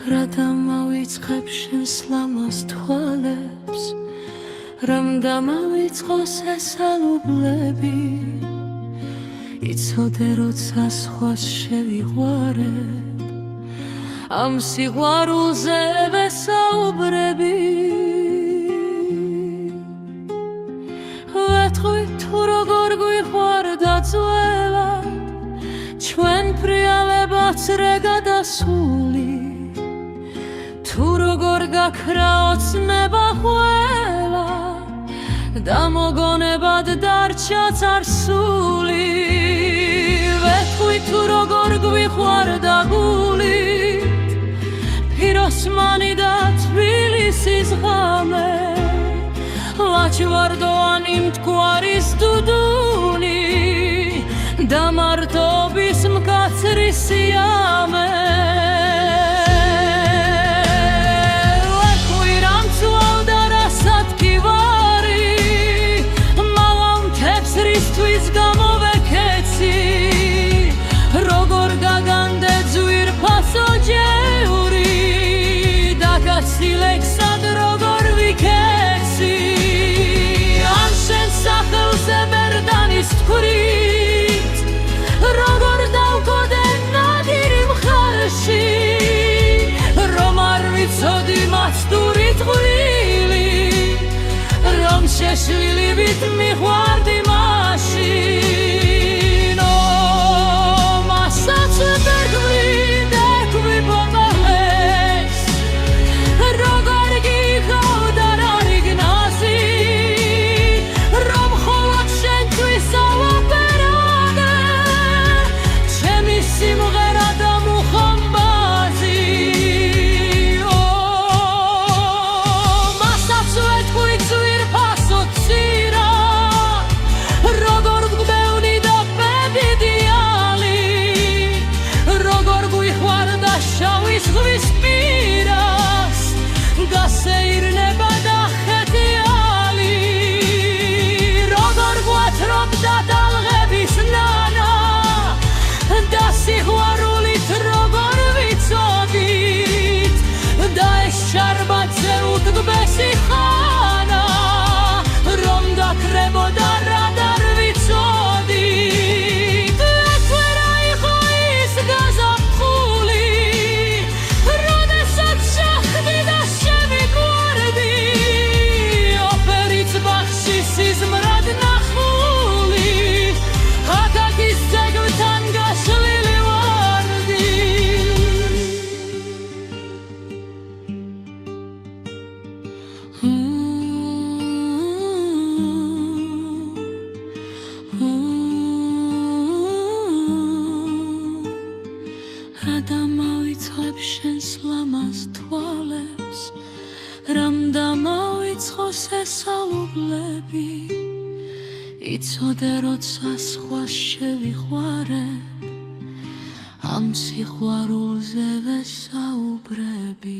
რა დამავიწყებ შენს ლამაზ თვალებს რამ დამავიწყოს ეს ალუბლები იცოდე როცა სხვას შევიყვარებ ამ სიყვარულზე ვესაუბრები ვეთყვი თუ როგორ გვიყვარდა ძველად ჩვენ ფრიალებაც რე გადასული თუ როგორ გაქრა ოცნება ყველა და მოგონებად დარჩა წარსული ვეთყვი თუ როგორ გვიყვარდა გული პიროსმანი და თბილისის ღამე ლაჩვარდოვანი მტკვარის დუდუნი და მარტობის მკაცრი სიამე სილექსად როგორ ვიქეცი ამ შენ სახელზე ბერდანის თხრით როგორ დავკოდე ნადირი მხარში რომ არ ვიცოდი მასტური თვლილი რომ შეშლილივით მიყვარდი მაშინ მასაც ვერგვი რა დამავიწყებ შენს ლამაზ თვალებს რამ დამავიწყოს ეს ალუბლები იცოდე როცა სხვას შევიყვარებ ამ სიყვარულზე ვესაუბრები